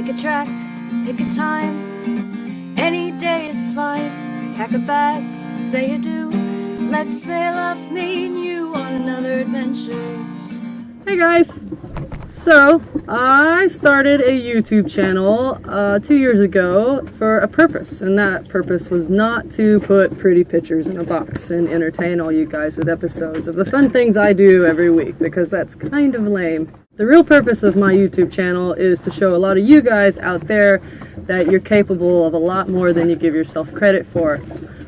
Pick a track, pick a time, any day is fine. Pack a bag, say adieu, let's sail off, me and you, on another adventure. Hey guys! So, I started a YouTube channel 2 years ago for a purpose, and that purpose was not to put pretty pictures in a box and entertain all you guys with episodes of the fun things I do every week, because that's kind of lame. The real purpose of my YouTube channel is to show a lot of you guys out there that you're capable of a lot more than you give yourself credit for.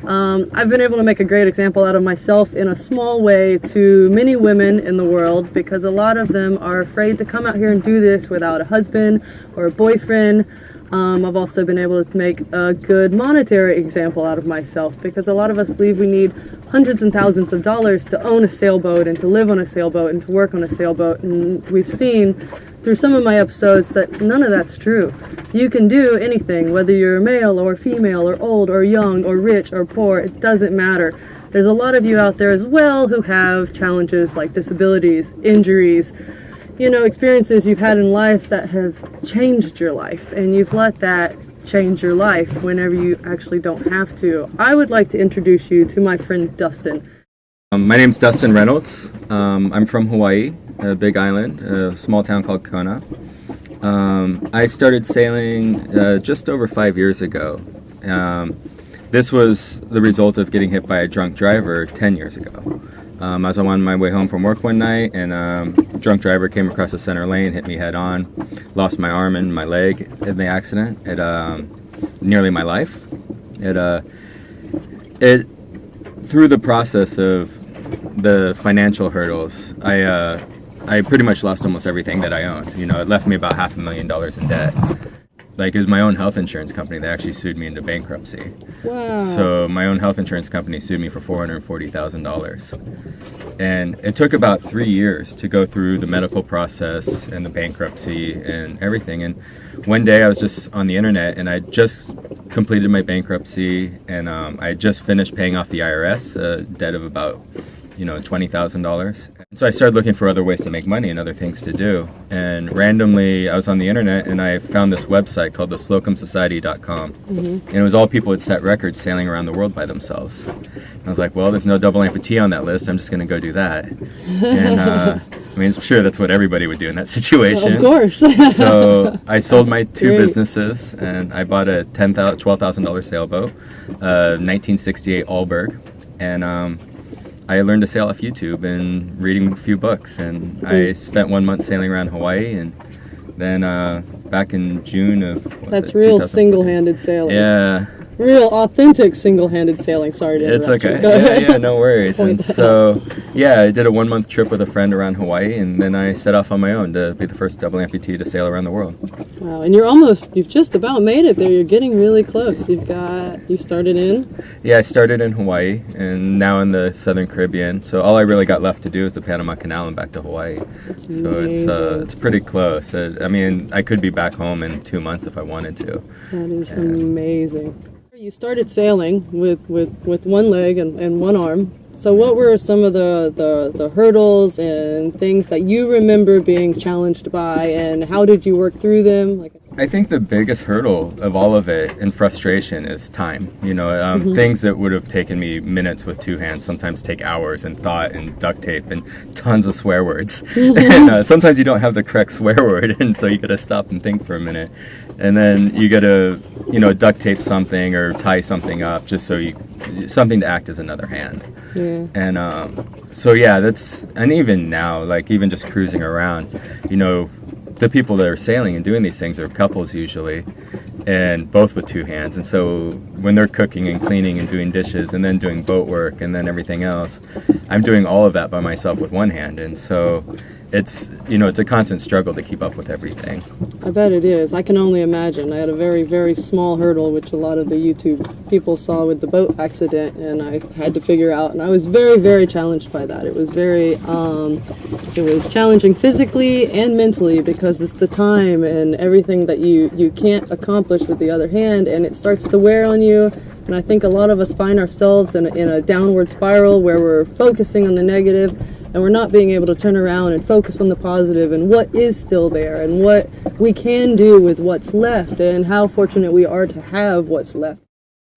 I've been able to make a great example out of myself in a small way to many women in the world, because a lot of them are afraid to come out here and do this without a husband or a boyfriend. I've also been able to make a good monetary example out of myself, because a lot of us believe we need hundreds and thousands of dollars to own a sailboat and to live on a sailboat and to work on a sailboat, and we've seen through some of my episodes that none of that's true. You can do anything, whether you're male or female or old or young or rich or poor, it doesn't matter. There's a lot of you out there as well who have challenges like disabilities, injuries, experiences you've had in life that have changed your life, and you've let that change your life whenever you actually don't have to. I would like to introduce you to my friend Dustin. My name's Dustin Reynolds. I'm from Hawaii, a big island, a small town called Kona. I started sailing just over 5 years ago. This was the result of getting hit by a drunk driver 10 years ago. I was on my way home from work one night, and a drunk driver came across the center lane, hit me head on, lost my arm and my leg in the accident. It nearly my life. It through the process of the financial hurdles, I pretty much lost almost everything that I owned. It left me about $500,000 in debt. It was my own health insurance company that actually sued me into bankruptcy. Wow. So my own health insurance company sued me for $440,000. And it took about 3 years to go through the medical process and the bankruptcy and everything. And one day I was just on the internet, and I just completed my bankruptcy, and I had just finished paying off the IRS, a debt of about $20,000. So I started looking for other ways to make money and other things to do. And randomly, I was on the internet, and I found this website called the slocumsociety.com. And it was all people who had set records sailing around the world by themselves. And I was like, well, there's no double amputee on that list. I'm just going to go do that. And I'm sure that's what everybody would do in that situation. Of course. So I sold my two businesses, and I bought a $12,000 sailboat, 1968 Allberg. And I learned to sail off YouTube and reading a few books, and I spent 1 month sailing around Hawaii, and then back in June of... That's real single-handed sailing. Yeah. Real authentic single-handed sailing. Sorry to interrupt. It's okay. Yeah, no worries. And so, I did a 1 month trip with a friend around Hawaii, and then I set off on my own to be the first double amputee to sail around the world. Wow, and you've just about made it there. You're getting really close. You started in? Yeah, I started in Hawaii, and now in the Southern Caribbean. So all I really got left to do is the Panama Canal and back to Hawaii. That's so amazing. It's pretty close. I could be back home in 2 months if I wanted to. That is amazing. You started sailing with one leg and one arm. So what were some of the hurdles and things that you remember being challenged by, and how did you work through them? I think the biggest hurdle of all of it and frustration is time. Things that would have taken me minutes with two hands sometimes take hours, and thought and duct tape and tons of swear words. And sometimes you don't have the correct swear word, and so you got to stop and think for a minute. And then you got to, duct tape something or tie something up just so something to act as another hand. Yeah. And and even now, even just cruising around, the people that are sailing and doing these things are couples usually, and both with two hands. And so when they're cooking and cleaning and doing dishes and then doing boat work and then everything else, I'm doing all of that by myself with one hand. And so it's a constant struggle to keep up with everything. I bet it is. I can only imagine. I had a very, very small hurdle, which a lot of the YouTube people saw with the boat accident, and I had to figure out, and I was very, very challenged by that. It was it was challenging physically and mentally, because it's the time and everything that you can't accomplish with the other hand, and it starts to wear on you. And I think a lot of us find ourselves in a downward spiral where we're focusing on the negative and we're not being able to turn around and focus on the positive and what is still there and what we can do with what's left and how fortunate we are to have what's left.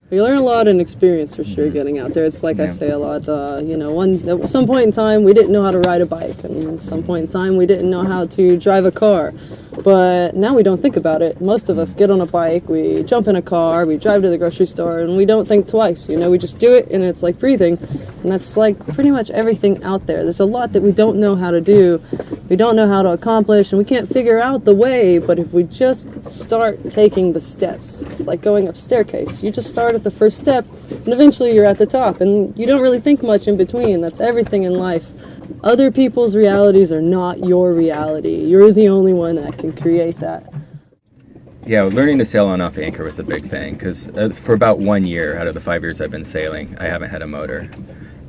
You learn a lot in experience for sure getting out there. It's like I say a lot, at some point in time we didn't know how to ride a bike, and at some point in time we didn't know how to drive a car. But now we don't think about it. Most of us get on a bike, we jump in a car, we drive to the grocery store, and we don't think twice. We just do it, and it's like breathing. And that's like pretty much everything out there. There's a lot that we don't know how to do, we don't know how to accomplish, and we can't figure out the way. But if we just start taking the steps, it's like going up a staircase. You just start at the first step, and eventually you're at the top, and you don't really think much in between. That's everything in life. Other people's realities are not your reality. You're the only one that can create that. Yeah, learning to sail on off anchor was a big thing, because for about 1 year out of the 5 years I've been sailing, I haven't had a motor.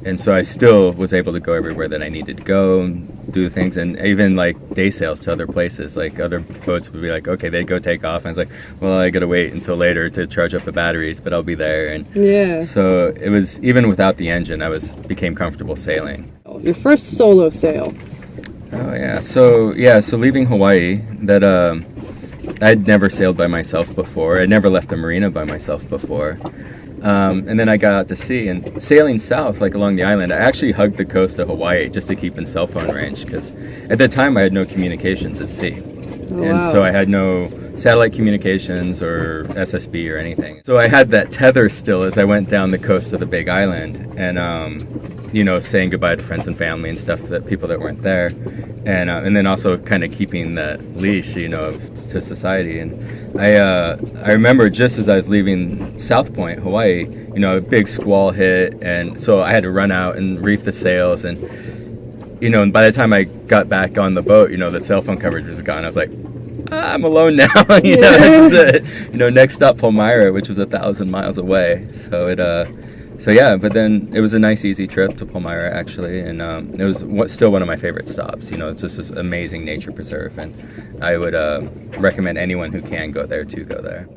And so I still was able to go everywhere that I needed to go and do things, and even like day sails to other places. Like other boats would be like, okay, they'd go take off, and I was like, well, I gotta wait until later to charge up the batteries, but I'll be there. And so it was, even without the engine, became comfortable sailing. Your first solo sail. Oh yeah, so leaving Hawaii, that I'd never sailed by myself before. I'd never left the marina by myself before. And then I got out to sea, and sailing south, like along the island, I actually hugged the coast of Hawaii just to keep in cell phone range, because at the time I had no communications at sea. So I had no satellite communications or SSB or anything. So I had that tether still as I went down the coast of the Big Island, and saying goodbye to friends and family and stuff, to people that weren't there, and then also kind of keeping that leash, to society. And I remember just as I was leaving South Point, Hawaii, a big squall hit, and so I had to run out and reef the sails, and and by the time I got back on the boat, the cell phone coverage was gone. I was like, I'm alone now. This is it. Next stop Palmyra, which was 1,000 miles away. But then it was a nice, easy trip to Palmyra, actually, and it was still one of my favorite stops. It's just this amazing nature preserve, and I would recommend anyone who can go there to go there.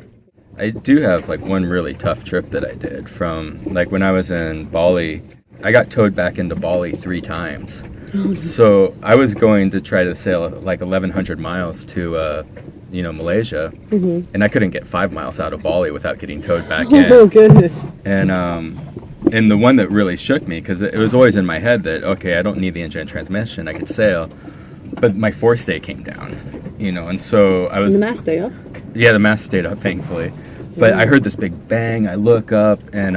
I do have one really tough trip that I did from when I was in Bali. I got towed back into Bali 3 times. So I was going to try to sail 1,100 miles to Malaysia, and I couldn't get 5 miles out of Bali without getting towed back in. Oh goodness! And the one that really shook me, because it was always in my head that, okay, I don't need the engine and transmission, I could sail, but my forestay came down, and so I was... And the mast stayed up? Yeah, the mast stayed up, thankfully. But I heard this big bang, I look up, and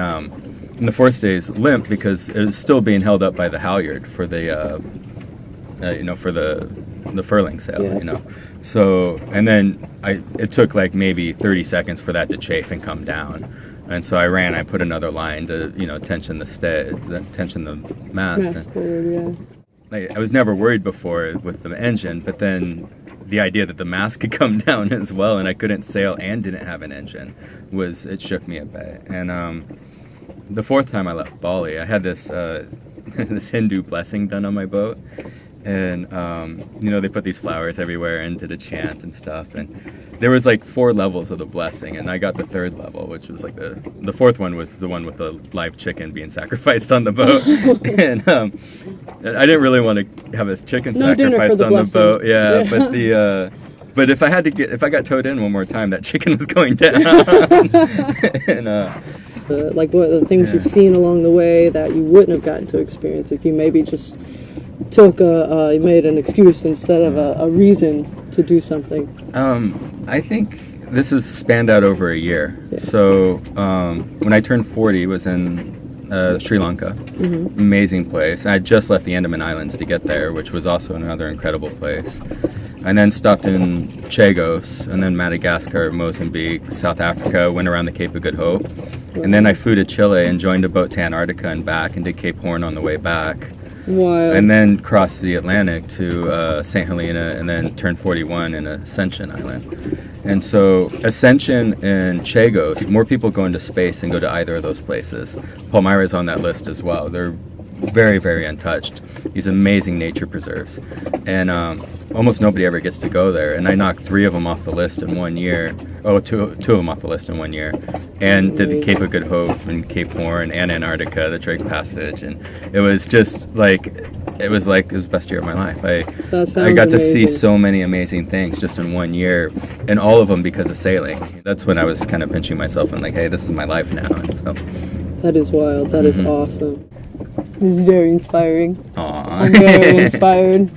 the forestay is limp because it was still being held up by the halyard for the, for the furling sail, So, and then it took maybe 30 seconds for that to chafe and come down. And so I put another line to, tension the mast. Mast forward, yeah. I was never worried before with the engine, but then the idea that the mast could come down as well, and I couldn't sail and didn't have an engine, it shook me a bit. And the 4th time I left Bali, I had this this Hindu blessing done on my boat. And, they put these flowers everywhere and did a chant and stuff. And there was 4 levels of the blessing, and I got the 3rd level, which was the 4th one was the one with the live chicken being sacrificed on the boat. And I didn't really want to have this chicken sacrificed on the boat. Yeah. But if I got towed in one more time, that chicken was going down. And, what are the things you've seen along the way that you wouldn't have gotten to experience if you maybe just made an excuse instead of a reason to do something? I think this has spanned out over a year. Yeah. So when I turned 40, was in Sri Lanka. Amazing place. I just left the Andaman Islands to get there, which was also another incredible place. And then stopped in Chagos, and then Madagascar, Mozambique, South Africa, went around the Cape of Good Hope. And then I flew to Chile and joined a boat to Antarctica and back, and did Cape Horn on the way back. Wow. And then crossed the Atlantic to St. Helena, and then turned 41 in Ascension Island. And so Ascension and Chagos, more people go into space than go to either of those places. Palmyra is on that list as well. They're very, very untouched. these amazing nature preserves, and almost nobody ever gets to go there. And I knocked 3 of them off the list in 1 year. Oh, two of them off the list in 1 year, and did the Cape of Good Hope and Cape Horn and Antarctica, the Drake Passage, and it was just like it was the best year of my life. I got to see so many amazing things just in 1 year, and all of them because of sailing. That's when I was kind of pinching myself and like, hey, this is my life now. And so that is wild. That is awesome. This is very inspiring. Aww. I'm very inspired.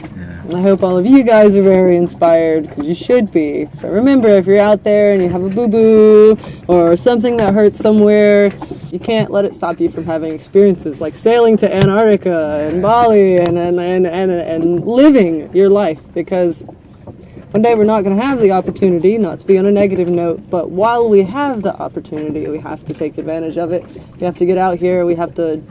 And I hope all of you guys are very inspired, because you should be. So remember, if you're out there and you have a boo-boo or something that hurts somewhere, you can't let it stop you from having experiences like sailing to Antarctica and Bali and living your life, because one day we're not going to have the opportunity, not to be on a negative note, but while we have the opportunity, we have to take advantage of it. We have to get out here, we have to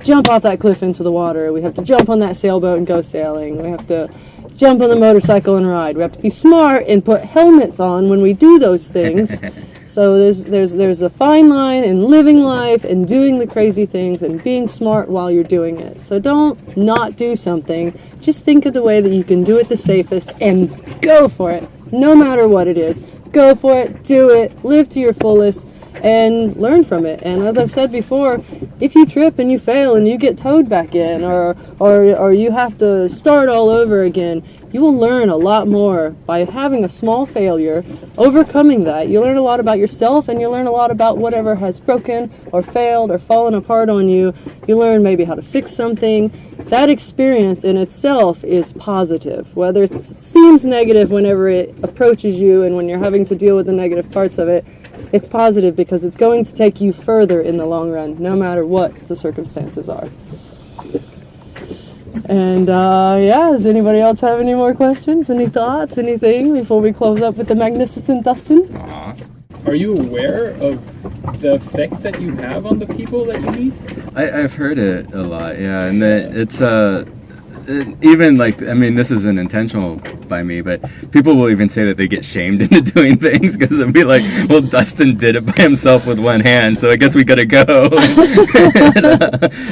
jump off that cliff into the water, we have to jump on that sailboat and go sailing, we have to jump on the motorcycle and ride, we have to be smart and put helmets on when we do those things. So there's a fine line in living life and doing the crazy things and being smart while you're doing it. So don't not do something. Just think of the way that you can do it the safest and go for it. No matter what it is. Go for it, do it, live to your fullest, and learn from it. And as I've said before, if you trip and you fail and you get towed back in, or you have to start all over again, you will learn a lot more by having a small failure, overcoming that. You learn a lot about yourself, and you learn a lot about whatever has broken or failed or fallen apart on you. You learn maybe how to fix something. That experience in itself is positive, whether it seems negative whenever it approaches you and when you're having to deal with the negative parts of it. It's positive because it's going to take you further in the long run, no matter what the circumstances are. And does anybody else have any more questions, any thoughts, anything before we close up with the magnificent Dustin? Are you aware of the effect that you have on the people that you meet? I've heard it a lot, yeah, and it's even like, I mean, this isn't intentional by me, but people will even say that they get shamed into doing things because they'll be like, well, Dustin did it by himself with one hand, so I guess we gotta go.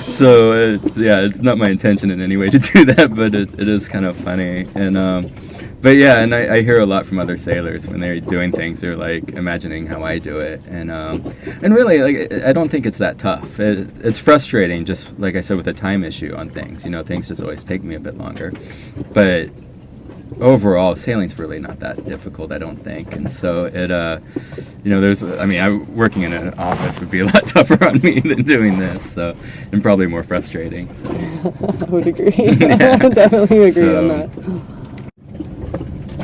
So it's not my intention in any way to do that, but it is kind of funny. And but yeah, and I hear a lot from other sailors when they're doing things, they're like imagining how I do it, and really, like, I don't think it's that tough. It's frustrating, just like I said, with the time issue on things. You know, things just always take me a bit longer, but overall, sailing's really not that difficult, I don't think. And so working in an office would be a lot tougher on me than doing this, so, and probably more frustrating. So. I would agree. Yeah. I definitely agree on that.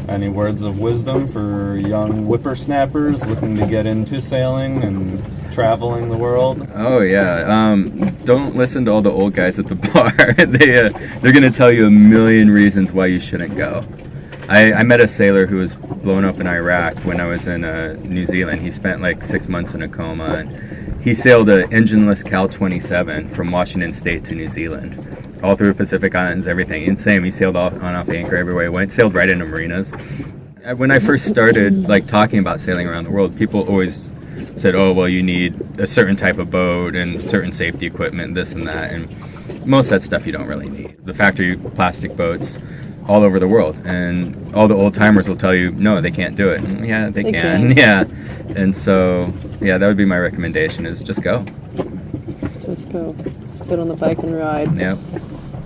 Any words of wisdom for young whippersnappers looking to get into sailing and traveling the world? Oh yeah, don't listen to all the old guys at the bar. They're gonna tell you a million reasons why you shouldn't go. I met a sailor who was blown up in Iraq when I was in New Zealand. He spent like 6 months in a coma, and he sailed an engineless Cal 27 from Washington State to New Zealand, all through Pacific Islands, everything. Insane. He sailed on off anchor everywhere he went, sailed right into marinas. When I first started like talking about sailing around the world, people always said, oh, well, you need a certain type of boat and certain safety equipment, this and that, and most of that stuff you don't really need. The factory plastic boats all over the world, and all the old timers will tell you, no, they can't do it. And yeah, they can. Yeah. And so, yeah, that would be my recommendation, is just go. Just go. Just get on the bike and ride. Yep.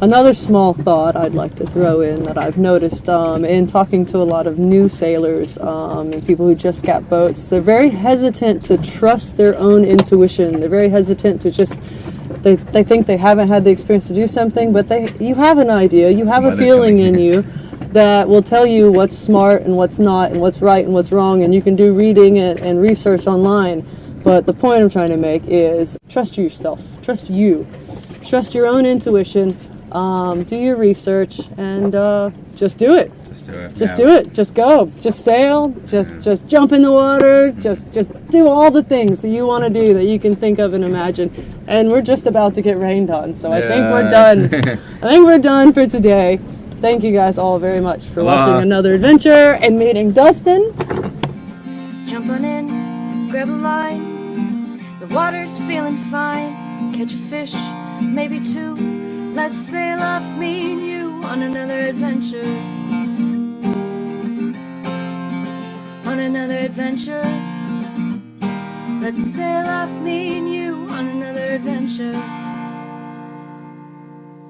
Another small thought I'd like to throw in that I've noticed in talking to a lot of new sailors and people who just got boats, they're very hesitant to trust their own intuition. They're very hesitant to just, they think they haven't had the experience to do something, but you have an idea, you have a feeling in you that will tell you what's smart and what's not, and what's right and what's wrong, and you can do reading and research online. But the point I'm trying to make is trust yourself, trust you, trust your own intuition, do your research, and just do it. Just do it. Just do it. Just go. Just sail. Just jump in the water. Just do all the things that you want to do that you can think of and imagine. And we're just about to get rained on, so I think we're done. I think we're done for today. Thank you guys all very much for watching another adventure and meeting Dustin. Jump on in, grab a line. The water's feeling fine. Catch a fish, maybe two. Let's sail off, me and you, on another adventure. On another adventure. Let's sail off, me and you, on another adventure.